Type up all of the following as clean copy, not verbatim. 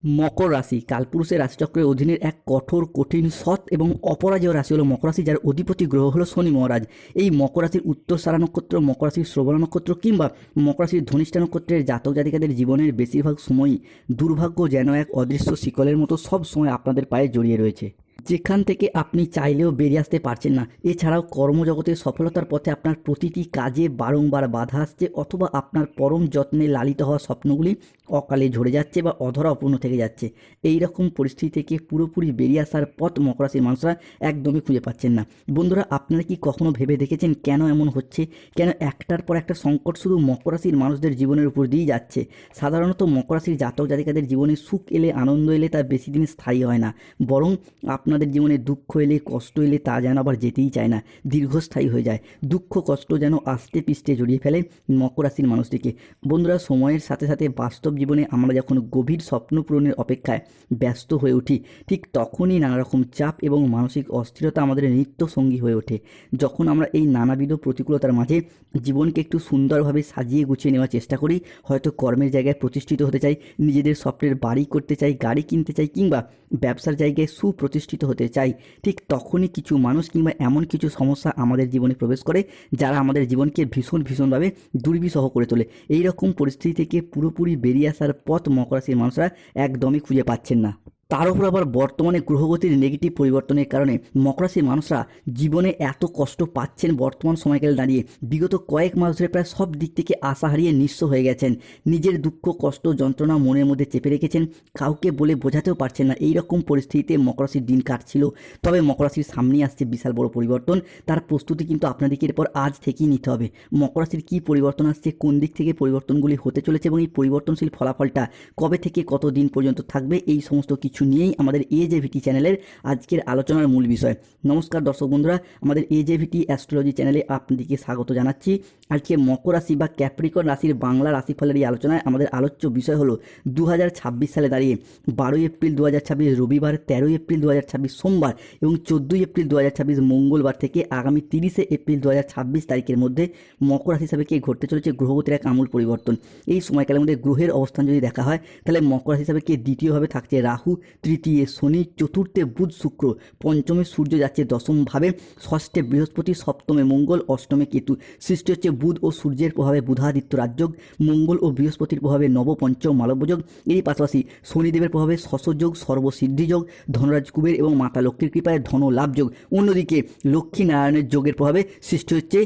মকর রাশি কালপুরুষের রাশিচক্রের অধীনের এক কঠোর, কঠিন, সৎ এবং অপরাজেয় রাশি হলো মকর রাশি, যার অধিপতি গ্রহ হলো শনি মহারাজ। এই মকর রাশির উত্তরসারা নক্ষত্র, মকর রাশির শ্রবণা নক্ষত্র কিংবা মকর রাশির ধনিষ্ঠা নক্ষত্রের জাতক জাতিকাদের জীবনের বেশিরভাগ সময়ই দুর্ভাগ্য যেন এক অদৃশ্য শিকলের মতো সব সময় আপনাদের পায়ে জড়িয়ে রয়েছে, যেখান থেকে আপনি চাইলেও বেরিয়ে আসতে পারছেন না। এছাড়াও কর্মজগতে সফলতার পথে আপনার প্রতিটি কাজে বারংবার বাধা আসছে, অথবা আপনার পরম যত্নে লালিত হওয়া স্বপ্নগুলি অকালে ঝরে যাচ্ছে বা অধরা অপূর্ণ থেকে যাচ্ছে। এই রকম পরিস্থিতি থেকে পুরোপুরি বেরিয়ে আসার পথ মকর রাশির মানুষরা একদমই খুঁজে পাচ্ছেন না। বন্ধুরা, আপনারা কি কখনো ভেবে দেখেছেন কেন এমন হচ্ছে? কেন একটার পর একটা সংকট শুধু মকর রাশির মানুষদের জীবনের উপর দিয়েই যাচ্ছে? সাধারণত মকর রাশির জাতক জাতিকাদের জীবনে সুখ এলে, আনন্দ এলে তা বেশি দিন স্থায়ী হয় না, বরং আপনাদের জীবনে দুঃখ এলে, কষ্ট এলে তা যেন আবার যেতেই চায় না, দীর্ঘস্থায়ী হয়ে যায়। দুঃখ কষ্ট যেন আস্তে পিষ্টে জড়িয়ে ফেলে মকর রাশির মানুষটিকে। বন্ধুরা, সময়ের সাথে সাথে বাস্তব জীবনে আমরা যখন গভীর স্বপ্ন পূরণের অপেক্ষায় ব্যস্ত হয়ে উঠি, ঠিক তখনই নানা রকম চাপ এবং মানসিক অস্থিরতা আমাদের নিত্য সঙ্গী হয়ে ওঠে। যখন আমরা এই নানাবিধ প্রতিকূলতার মাঝে জীবনকে একটু সুন্দরভাবে সাজিয়ে গুছিয়ে নেওয়ার চেষ্টা করি, হয়তো কর্মের জায়গায় প্রতিষ্ঠিত হতে চাই, নিজেদের স্বপ্নের বাড়ি করতে চাই, গাড়ি কিনতে চাই, কিংবা ব্যবসার জায়গায় সুপ্রতিষ্ঠিত হতে চাই, ঠিক তখনই কিছু মানুষ কিংবা এমন কিছু সমস্যা আমাদের জীবনে প্রবেশ করে যারা আমাদের জীবনকে ভীষণভাবে দুর্বিষহ করে তোলে। এই রকম পরিস্থিতি থেকে পুরোপুরি বেরিয়ে আসার পথ মকর রাশির মানুষরা একদমই খুঁজে পাচ্ছেন না। তার উপর আবার বর্তমানে গ্রহগতির নেগেটিভ পরিবর্তনের কারণে মকর রাশির মানুষরা জীবনে এত কষ্ট পাচ্ছেন বর্তমান সময়কালে দাঁড়িয়ে। বিগত কয়েক মাস ধরে প্রায় সব দিক থেকে আশা হারিয়ে নিঃস্ব হয়ে গেছেন। নিজের দুঃখ, কষ্ট, যন্ত্রণা মনের মধ্যে চেপে রেখেছেন, কাউকে বলে বোঝাতেও পারছেন না। এই রকম পরিস্থিতিতে মকর রাশির দিন কাটছিল। তবে মকর রাশির সামনেই আসছে বিশাল বড় পরিবর্তন। তার প্রস্তুতি কিন্তু আপনাদেরকে এরপর আজ থেকেই নিতে হবে। মকর রাশির কী পরিবর্তন আসছে, কোন দিক থেকে পরিবর্তনগুলি হতে চলেছে এবং এই পরিবর্তনশীল ফলাফলটা কবে থেকে কত দিন পর্যন্ত থাকবে, এই সমস্ত কিছু নিয়েই আমাদের এজেভিটি চ্যানেলের আজকের আলোচনার মূল বিষয়। নমস্কার দর্শক বন্ধুরা, আমাদের এজেভিটি অ্যাস্ট্রোলজি চ্যানেলে আপনাদেরকে স্বাগত জানাচ্ছি। আজকে মকর রাশি বা ক্যাপ্রিকর্ন রাশির বাংলা রাশিফলের এই আলোচনায় আমাদের আলোচ্য বিষয় হলো 2026 সালে দাঁড়িয়ে 12 এপ্রিল 2026 রবিবার, 13 এপ্রিল 2026 সোমবার এবং 14 এপ্রিল 2026 মঙ্গলবার থেকে আগামী 30 এপ্রিল 2026 তারিখের মধ্যে মকর রাশি হিসাবে ঘটতে চলেছে গ্রহগতির এক আমূল পরিবর্তন। এই সময়কালের মধ্যে গ্রহের অবস্থান যদি দেখা হয়, তাহলে মকর রাশি হিসাবে দ্বিতীয়ভাবে থাকছে রাহু, তৃতীয় শনি, চতুর্থে বুধ শুক্র, পঞ্চমে সূর্য যাচ্ছে দশমভাবে, ষষ্ঠে বৃহস্পতি, সপ্তমে মঙ্গল, অষ্টমে কেতু। সৃষ্টি হচ্ছে বুধ ও সূর্যের প্রভাবে বুধাদিত্য রাজযোগ, মঙ্গল ও বৃহস্পতির প্রভাবে নবপঞ্চম মালব্যযোগ, এরই পাশাপাশি শনিদেবের প্রভাবে শশযোগ, সর্বসিদ্ধিযোগ, ধনরাজ কুবের এবং মাতা লক্ষ্মীর কৃপায় ধন লাভযোগ। অন্যদিকে লক্ষ্মী নারায়ণের যোগের প্রভাবে সৃষ্টি হচ্ছে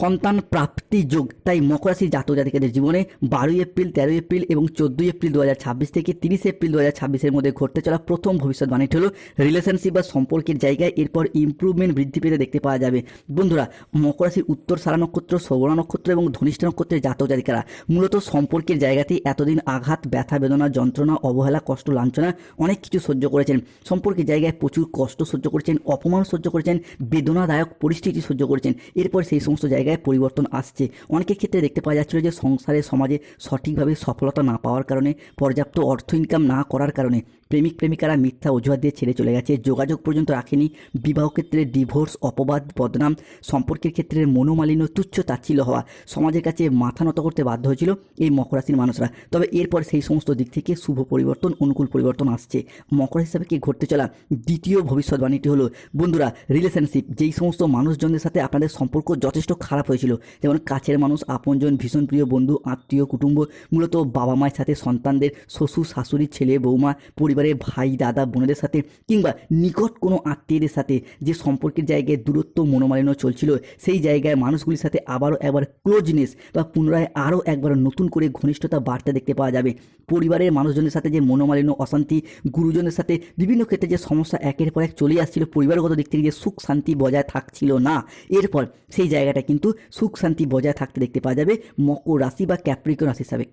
সন্তান প্রাপ্তি যোগ। তাই মকর রাশির জাতক জাতিকাদের জীবনে 12 এপ্রিল, 13 এপ্রিল এবং 14 এপ্রিল 2026 থেকে 30 এপ্রিল 2026 মধ্যে ঘটতে চলা প্রথম ভবিষ্যৎবাণীটি হলো রিলেশনশিপ বা সম্পর্কের জায়গায় এরপর ইমপ্রুভমেন্ট বৃদ্ধি পেতে দেখতে পাওয়া যাবে। বন্ধুরা, মকর রাশির উত্তর সারা নক্ষত্র, শ্রবণা নক্ষত্র এবং ধনিষ্ঠা নক্ষত্রের জাতক জাতিকারা মূলত সম্পর্কের জায়গাতেই এতদিন আঘাত, ব্যথা, বেদনা, যন্ত্রণা, অবহেলা, কষ্ট, লাঞ্ছনা অনেক কিছু সহ্য করেছেন। সম্পর্কের জায়গায় প্রচুর কষ্ট সহ্য করেছেন, অপমান সহ্য করেছেন, বেদনাদায়ক পরিস্থিতি সহ্য করেছেন। এরপর সেই সমস্ত জায়গায় পরিবর্তন আসছে। অনেকের ক্ষেত্রে দেখতে পাওয়া যাচ্ছিল যে সংসারে, সমাজে সঠিকভাবে সফলতা না পাওয়ার কারণে, পর্যাপ্ত অর্থ ইনকাম না করার কারণে প্রেমিক প্রেমিকারা মিথ্যা অজুহাত দিয়ে ছেড়ে চলে গেছে, যোগাযোগ পর্যন্ত রাখেনি, বিবাহ ক্ষেত্রে ডিভোর্স, অপবাদ, বদনাম, সম্পর্কের ক্ষেত্রে মনোমালিন্য, তুচ্ছ তাচ্ছিল্য হওয়া, সমাজের কাছে মাথা নত করতে বাধ্য হয়েছিল এই মকর রাশির মানুষরা। তবে এরপর সেই সমস্ত দিক থেকে শুভ পরিবর্তন, অনুকূল পরিবর্তন আসছে। মকর হিসাবে ঘটতে চলা দ্বিতীয় ভবিষ্যৎবাণীটি হলো, বন্ধুরা, রিলেশনশিপ। যেই সমস্ত মানুষজনদের সাথে আপনাদের সম্পর্ক যথেষ্ট খারাপ হয়েছিল, যেমন কাছের মানুষ, আপনজন, ভীষণ প্রিয় বন্ধু, আত্মীয়, কুটুম্ব, মূলত বাবা মায়ের সাথে সন্তানদের, শ্বশুর শাশুড়ি, ছেলে বৌমা, পরিবারের ভাই দাদা বোনেদের সাথে, কিংবা নিকট কোনো আত্মীয়দের সাথে যে সম্পর্কের জায়গায় দূরত্ব, মনোমালিন্য চলছিল, সেই জায়গায় মানুষগুলির সাথে আবারও একবার ক্লোজনেস বা পুনরায় আরও একবার নতুন করে ঘনিষ্ঠতা বাড়তে দেখতে পাওয়া যাবে। পরিবারের মানুষজনের সাথে যে মনোমালিন্য, অশান্তি, গুরুজনের সাথে বিভিন্ন ক্ষেত্রে যে সমস্যা একের পর এক চলেই আসছিল, পরিবারগত দিক থেকে যে সুখ শান্তি বজায় থাকছিল না, এরপর সেই জায়গাটা কিন্তু সুখ শান্তি বজায় থাকতে দেখতে পাওয়া যাবে মকর রাশি বা ক্যাপ্রিকর্ন রাশি হিসাবে।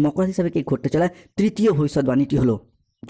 মকর রাশি হিসাবে ঘটতে চলা তৃতীয় ভবিষ্যৎবাণীটি হলো,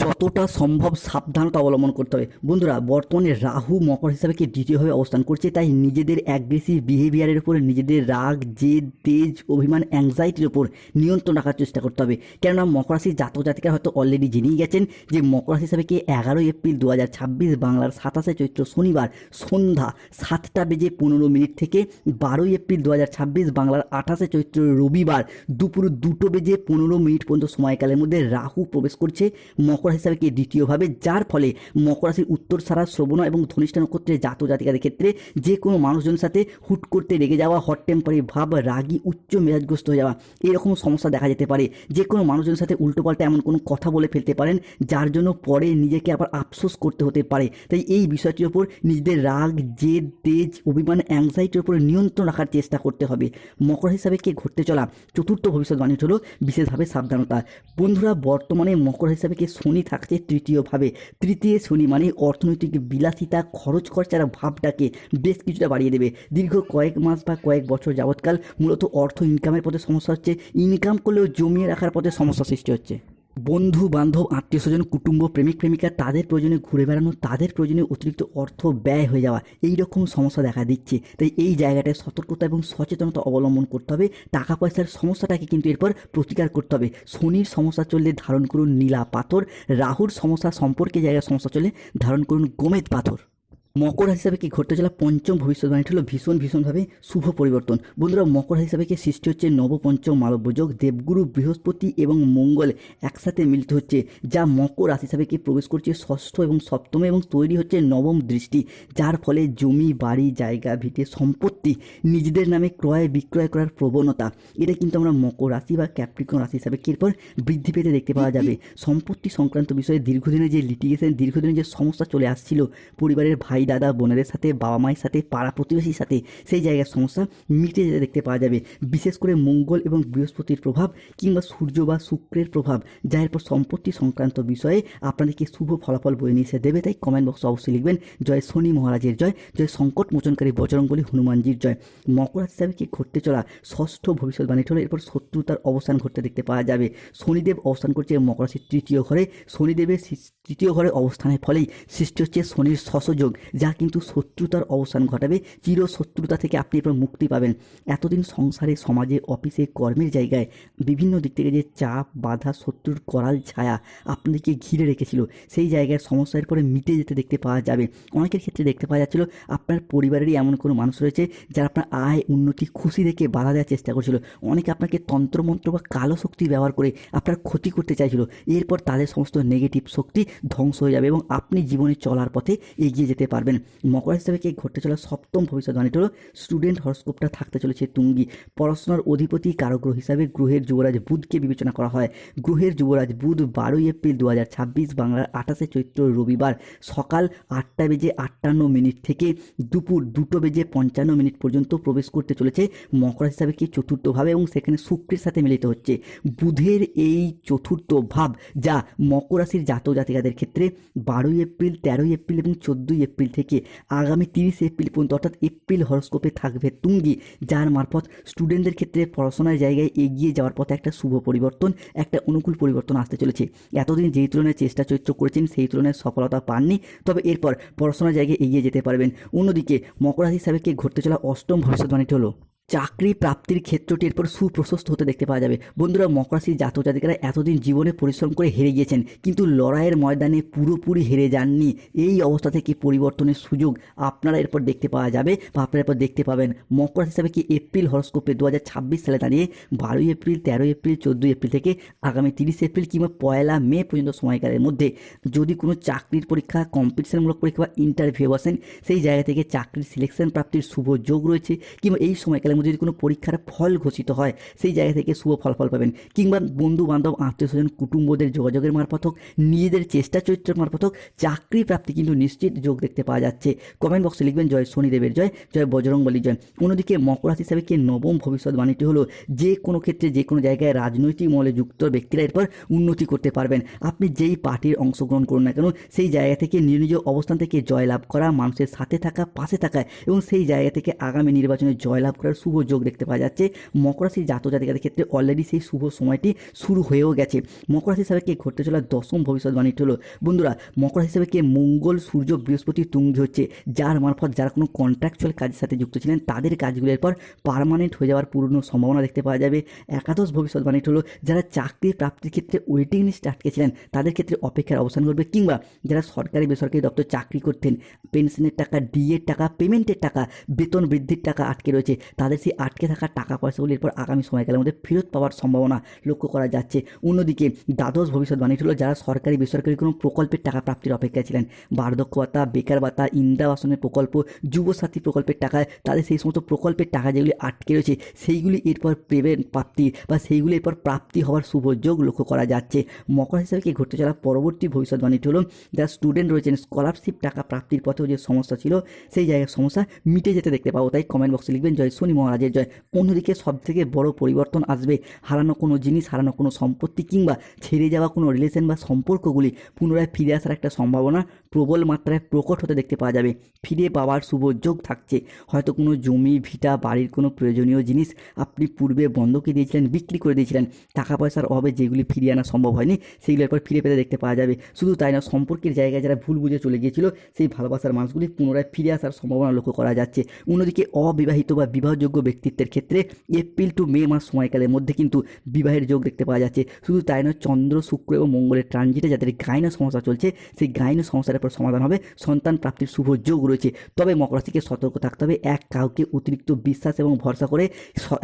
যতটা সম্ভব সাবধানতা অবলম্বন করতে হবে। বন্ধুরা, বর্তমানে রাহু মকর হিসাবে কি দ্বিতীয়ভাবে অবস্থান করছে, তাই নিজেদের অ্যাগ্রেসিভ বিহেভিয়ারের উপর, নিজেদের রাগ, জেদ, তেজ, অভিমান, অ্যাংজাইটির উপর নিয়ন্ত্রণ রাখার চেষ্টা করতে হবে। কেননা মকর রাশির জাতক জাতিকা হয়তো অলরেডি জেনেই গেছেন যে মকর রাশি হিসাবে কি 11 এপ্রিল 2026 বাংলার 27 চৈত্র শনিবার সন্ধ্যা 7:15 থেকে 12 এপ্রিল 2026 বাংলার 28 চৈত্র রবিবার দুপুর 2:15 পর্যন্ত সময়কালের মধ্যে রাহু প্রবেশ করছে মকর হিসাবে কি দ্বিতীয়ভাবে, যার ফলে মকর রাশির উত্তর সারা, শ্রবণা এবং ধনিষ্ঠা নক্ষত্রের জাতক জাতিকাদের ক্ষেত্রে যে কোনো মানুষজনের সাথে হুট করতে রেগে যাওয়া, হট টেম্পারি ভাব, রাগী, উচ্চ মেজাজগ্রস্ত হয়ে যাওয়া, এরকম সমস্যা দেখা যেতে পারে। যে কোনো মানুষজনের সাথে উল্টোপাল্টা এমন কোনো কথা বলে ফেলতে পারেন যার জন্য পরে নিজেকে আবার আফসোস করতে হতে পারে। তাই এই বিষয়টির ওপর নিজেদের রাগ, জেদ, তেজ, অভিমান, অ্যাংজাইটির উপর নিয়ন্ত্রণ রাখার চেষ্টা করতে হবে। মকর হিসাবে কে ঘটতে চলা চতুর্থ ভবিষ্যৎবাণী হলো বিশেষভাবে সাবধানতা। বন্ধুরা, বর্তমানে মকর হিসাবে কে শনি থাকছে তৃতীয়ভাবে। তৃতীয় শনি মানে অর্থনৈতিক বিলাসিতা, খরচ খরচার ভাবটাকে বেশ কিছুটা বাড়িয়ে দেবে। দীর্ঘ কয়েক মাস বা কয়েক বছর যাবৎকাল মূলত অর্থ ইনকামের পথে সমস্যা হচ্ছে, ইনকাম করলেও জমিয়ে রাখার পথে সমস্যা সৃষ্টি হচ্ছে। বন্ধু বান্ধব, আত্মীয় স্বজন, কুটুম্ব, প্রেমিক প্রেমিকা, তাদের প্রয়োজনে ঘুরে বেড়ানো, তাদের প্রয়োজনে অতিরিক্ত অর্থ ব্যয় হয়ে যাওয়া, এই রকম সমস্যা দেখা দিচ্ছে। তাই এই জায়গাটায় সতর্কতা এবং সচেতনতা অবলম্বন করতে হবে। টাকা পয়সার সমস্যাটাকে কিন্তু এরপর প্রতিকার করতে হবে। শনির সমস্যা চললে ধারণ করুন নীলা পাথর, রাহুর সমস্যা সম্পর্কে জায়গায় সমস্যা চললে ধারণ করুন গোমেদ পাথর। মকর রাশি হিসাবে কি ঘটতে চলা পঞ্চম ভবিষ্যৎবাণীটি হলো ভীষণভাবে শুভ পরিবর্তন। বন্ধুরা, মকর রাশি হিসাবে কি সৃষ্টি হচ্ছে নবপঞ্চম মালব্য যোগ, দেবগুরু বৃহস্পতি এবং মঙ্গল একসাথে মিলিত হচ্ছে, যা মকর রাশি হিসাবে কি প্রবেশ করছে ষষ্ঠ এবং সপ্তমে এবং তৈরি হচ্ছে নবম দৃষ্টি, যার ফলে জমি, বাড়ি, জায়গা, ভিটে, সম্পত্তি নিজেদের নামে ক্রয় বিক্রয় করার প্রবণতা, এটা কিন্তু আমরা মকর রাশি বা ক্যাপ্রিকন রাশি হিসাবে কি এরপর বৃদ্ধি পেতে দেখতে পাওয়া যাবে। সম্পত্তি সংক্রান্ত বিষয়ে দীর্ঘদিনের যে লিটিগেশন, দীর্ঘদিনের যে সমস্যা চলে আসছিল পরিবারের ভাই দাদা বোনেদের সাথে, বাবা মায়ের সাথে, পাড়া প্রতিবেশীর সাথে, সেই জায়গার সমস্যা মিটে যেতে দেখতে পাওয়া যাবে। বিশেষ করে মঙ্গল এবং বৃহস্পতির প্রভাব কিংবা সূর্য বা শুক্রের প্রভাব, যা এরপর সম্পত্তি সংক্রান্ত বিষয়ে আপনাদেরকে শুভ ফলাফল বয়ে নিয়ে এসে দেবে। তাই কমেন্ট বক্সে অবশ্যই লিখবেন জয় শনি মহারাজের জয়, জয় সংকট মোচনকারী বজরংবলী হনুমানজির জয়। মকর রাশি হিসাবে কি ঘটতে চলা ষষ্ঠ ভবিষ্যৎবাণী হলো এরপর শত্রুতার অবস্থান ঘটতে দেখতে পাওয়া যাবে। শনিদেব অবস্থান করছে মকর রাশির তৃতীয় ঘরে। শনিদেবের তৃতীয় ঘরে অবস্থানের ফলেই সৃষ্টি হচ্ছে শনির শশযোগ, যা কিন্তু শত্রুতার অবসান ঘটাবে। চির শত্রুতা থেকে আপনি এরপর মুক্তি পাবেন। এতদিন সংসারে, সমাজে, অফিসে, কর্মের জায়গায় বিভিন্ন দিক থেকে যে চাপ, বাধা, শত্রুর করাল ছায়া আপনাদেরকে ঘিরে রেখেছিল, সেই জায়গায় সমস্যার পরে মিটে যেতে দেখতে পাওয়া যাবে। অনেকের ক্ষেত্রে দেখতে পাওয়া যাচ্ছিল আপনার পরিবারেরই এমন কোনো মানুষ রয়েছে যারা আপনার আয়, উন্নতি, খুশি দেখে বাধা দেওয়ার চেষ্টা করছিল। অনেকে আপনাকে তন্ত্রমন্ত্র বা কালো শক্তি ব্যবহার করে আপনার ক্ষতি করতে চাইছিল। এরপর তাদের সমস্ত নেগেটিভ শক্তি ধ্বংস হয়ে যাবে এবং আপনি জীবনে চলার পথে এগিয়ে যেতে পারবেন। মকর হিসাবে কি ঘটতে চলা সপ্তম ভবিষ্যৎবাণীটি হলো স্টুডেন্ট হরস্কোপটা থাকতে চলেছে তুঙ্গি। পড়াশোনার অধিপতি কারগ্রহ হিসাবে গ্রহের যুবরাজ বুধকে বিবেচনা করা হয়। গ্রহের যুবরাজ বুধ 12 এপ্রিল 2026 বাংলার 28 চৈত্র রবিবার সকাল 8:58 থেকে দুপুর 2:55 পর্যন্ত প্রবেশ করতে চলেছে মকর হিসাবে কি চতুর্থভাবে, এবং সেখানে শুক্রের সাথে মিলিত হচ্ছে। বুধের এই চতুর্থ ভাব, যা মকর রাশির জাতক জাতিকাদের ক্ষেত্রে 12 এপ্রিল, 13 এপ্রিল এবং 14 এপ্রিল থেকে আগামী 30 এপ্রিল পর্যন্ত, অর্থাৎ এপ্রিল হরস্কোপে থাকবে তুঙ্গি, যার মারফত স্টুডেন্টদের ক্ষেত্রে পড়াশোনার জায়গায় এগিয়ে যাওয়ার পথে একটা শুভ পরিবর্তন, একটা অনুকূল পরিবর্তন আসতে চলেছে। এতদিন যেই তুলনায় চেষ্টা চরিত্র করেছেন সেই তুলনায় সফলতা পাননি, তবে এরপর পড়াশোনার জায়গায় এগিয়ে যেতে পারবেন। অন্যদিকে মকর রাশি হিসাবে কি ঘটতে চলা অষ্টম ভবিষ্যৎবাণীটি হলো চাকরি প্রাপ্তির ক্ষেত্রটি এরপর সুপ্রশস্ত হতে দেখতে পাওয়া যাবে। বন্ধুরা, মকর রাশির জাতক জাতিকারা এতদিন জীবনে পরিশ্রম করে হেরে গিয়েছেন, কিন্তু লড়াইয়ের ময়দানে পুরোপুরি হেরে যাননি। এই অবস্থা থেকে পরিবর্তনের সুযোগ আপনারা এরপর দেখতে পাওয়া যাবে বা আপনারা এরপর দেখতে পাবেন। মকর রাশি হিসাবে কি এপ্রিল হরস্কোপে 2026 সালে দাঁড়িয়ে 12 এপ্রিল, 13 এপ্রিল, 14 এপ্রিল থেকে আগামী 30 এপ্রিল কিংবা 1 মে পর্যন্ত সময়কালের মধ্যে যদি কোনো চাকরির পরীক্ষা, কম্পিটিশনমূলক পরীক্ষা বা ইন্টারভিউ বসেন, সেই জায়গা থেকে চাকরির সিলেকশন প্রাপ্তির শুভ যোগ রয়েছে। কিংবা এই সময়কালের মধ্যে যদি কোনো পরীক্ষার ফল ঘোষিত হয়, সেই জায়গা থেকে শুভ ফলাফল পাবেন। কিংবা বন্ধু বান্ধব, আত্মীয় স্বজন, কুটুম্বদের যোগাযোগের মারফত হোক, নিজেদের চেষ্টা চরিত্রের মারফত হোক, চাকরি প্রাপ্তি কিন্তু নিশ্চিত যোগ দেখতে পাওয়া যাচ্ছে। কমেন্ট বক্সে লিখবেন জয় শনিদেবের জয়, জয় বজরংবলীর জয়। অন্যদিকে মকর রাশি হিসাবে কি নবম ভবিষ্যৎবাণীটি হলো যে কোনো ক্ষেত্রে, যে কোনো জায়গায় রাজনৈতিক মহলে যুক্ত ব্যক্তিরা এরপর উন্নতি করতে পারবেন। আপনি যেই পার্টির অংশগ্রহণ করুন না কেন, সেই জায়গা থেকে নিজ নিজ অবস্থান থেকে জয়লাভ করা, মানুষের সাথে থাকা, পাশে থাকা এবং সেই জায়গা থেকে আগামী নির্বাচনে জয়লাভ করার শুভ যোগ দেখতে পাওয়া যাচ্ছে। মকর রাশির জাতক জাতিকাদের ক্ষেত্রে অলরেডি সেই শুভ সময়টি শুরু হয়েও গেছে। মকর রাশি হিসাবে কে ঘটতে চলা দশম ভবিষ্যৎবাণীটি হলো, বন্ধুরা মকর রাশি হিসাবে কে মঙ্গল সূর্য বৃহস্পতি তুঙ্গি হচ্ছে, যার মারফত যারা কোনো কন্ট্রাকচুয়াল কাজের সাথে যুক্ত ছিলেন তাদের কাজগুলো এরপর পার্মানেন্ট হয়ে যাওয়ার পূর্ণ সম্ভাবনা দেখতে পাওয়া যাবে। একাদশ ভবিষ্যৎবাণীটি হলো, যারা চাকরি প্রাপ্তির ক্ষেত্রে ওয়েটিং লিস্টে আটকে ছিলেন তাদের ক্ষেত্রে অপেক্ষার অবসান করবে, কিংবা যারা সরকারি বেসরকারি দপ্তর চাকরি করতেন, পেনশনের টাকা, ডিএর টাকা, পেমেন্টের টাকা, বেতন বৃদ্ধির টাকা আটকে রয়েছে, তাদের সেই আটকে থাকা টাকা পয়সাগুলি এরপর আগামী সময়কালের মধ্যে ফেরত পাওয়ার সম্ভাবনা লক্ষ্য করা যাচ্ছে। অন্যদিকে দ্বাদশ ভবিষ্যৎবাণীটি হলো, যারা সরকারি বেসরকারি কোনো প্রকল্পের টাকা প্রাপ্তির অপেক্ষায় ছিলেন, বার্ধক্য ভাতা, বেকার ভাতা, ইন্দিরা আবাসনের প্রকল্প, যুবসাথী প্রকল্পের টাকা, তাদের সেই সমস্ত প্রকল্পের টাকা যেগুলি আটকে রয়েছে সেইগুলি এরপর পেমেন্ট প্রাপ্তি বা সেইগুলি এরপর প্রাপ্তি হওয়ার শুভ যোগ লক্ষ্য করা যাচ্ছে। মকর হিসাবে কি ঘটতে চলা পরবর্তী ভবিষ্যৎবাণীটি হলো, যারা স্টুডেন্ট রয়েছেন স্কলারশিপ টাকা প্রাপ্তির পথেও যে সমস্যা ছিল সেই জায়গার সমস্যা মিটে যেতে দেখতে পাবো, তাই কমেন্ট বক্সে লিখবেন জয় শনি মহারাজের জয়। অন্যদিকে সবথেকে বড় পরিবর্তন আসবে, হারানো কোনো জিনিস, হারানো কোনো সম্পত্তি কিংবা ছেড়ে যাওয়া কোনো রিলেশন বা সম্পর্কগুলি পুনরায় ফিরে আসার একটা সম্ভাবনা প্রবল মাত্রায় প্রকট হতে দেখতে পাওয়া যাবে। ফিরে পাওয়ার শুভ যোগ থাকছে। হয়তো কোনো জমি ভিটা বাড়ির কোনো প্রয়োজনীয় জিনিস আপনি পূর্বে বন্ধকে দিয়েছিলেন, বিক্রি করে দিয়েছিলেন, টাকা পয়সার অভাবে যেগুলি ফিরিয়ে আনা সম্ভব হয়নি সেগুলো এরপর ফিরে পেতে দেখতে পাওয়া যাবে। শুধু তাই না, সম্পর্কের জায়গায় যারা ভুল বুঝে চলে গিয়েছিল সেই ভালোবাসার মানুষগুলি পুনরায় ফিরে আসার সম্ভাবনা লক্ষ্য করা যাচ্ছে। অন্যদিকে অবিবাহিত বা বিবাহযোগ্য ব্যক্তিত্বের ক্ষেত্রে এপ্রিল টু মে মাস সময়কালের মধ্যে কিন্তু বিবাহের যোগ দেখতে পাওয়া যাচ্ছে। শুধু তাই নয়, চন্দ্র শুক্র এবং মঙ্গলের ট্রানজিটে যাদের গাইনো সমস্যা চলছে সেই গাইনো সমস্যার উপর সমাধান হবে, সন্তান প্রাপ্তির শুভ যোগ রয়েছে। তবে মকর রাশিকে সতর্ক থাকতে হবে, কাউকে অতিরিক্ত বিশ্বাস এবং ভরসা করে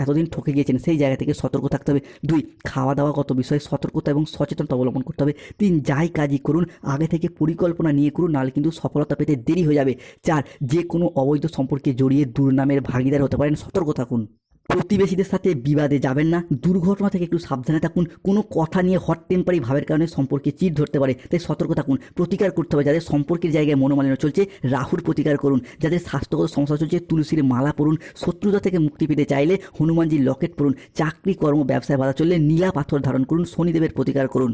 এতদিন ঠকে গিয়েছেন সেই জায়গা থেকে সতর্ক থাকতে হবে। 2, খাওয়া দাওয়াগত বিষয়ে সতর্কতা এবং সচেতনতা অবলম্বন করতে হবে। 3, যাই কাজই করুন আগে থেকে পরিকল্পনা নিয়ে করুন, নাহলে কিন্তু সফলতা পেতে দেরি হয়ে যাবে। 4, যে কোনো অবৈধ সম্পর্কে জড়িয়ে দুর্নামের ভাগিদার হতে পারেন, সতর্ক থাকুন। প্রতিবেশীদের সাথে বিবাদে যাবেন না, দুর্ঘটনা থেকে একটু সাবধানে থাকুন। কোনো কথা নিয়ে হট টেম্পারি ভাবের কারণে সম্পর্কে চিড় ধরতে পারে, তাই সতর্ক থাকুন। প্রতিকার করতে হবে, যাদের সম্পর্কের জায়গায় মনোমালিন্য চলছে রাহুর প্রতিকার করুন। যাদের স্বাস্থ্যগত সমস্যা চলছে তুলসীর মালা পড়ুন। শত্রুতা থেকে মুক্তি পেতে চাইলে হনুমানজির লকেট পড়ুন। চাকরি কর্ম ব্যবসায় বাধা চললে নীলা পাথর ধারণ করুন, শনিদেবের প্রতিকার করুন।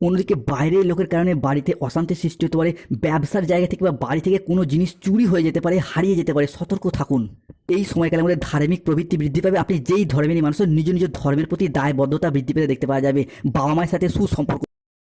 অন্যদিকে বাইরের লোকের কারণে বাড়িতে অশান্তির সৃষ্টি হতে পারে, ব্যবসার জায়গা থেকে বা বাড়ি থেকে কোনো জিনিস চুরি হয়ে যেতে পারে, হারিয়ে যেতে পারে, সতর্ক থাকুন। এই সময়কালের মধ্যে ধার্মিক প্রবৃত্তি বৃদ্ধি পাবে। আপনি যেই ধর্মেরই মানুষ, নিজ নিজ ধর্মের প্রতি দায়বদ্ধতা বৃদ্ধি পেতে দেখতে পাওয়া যাবে। বাবা মায়ের সাথে সুসম্পর্ক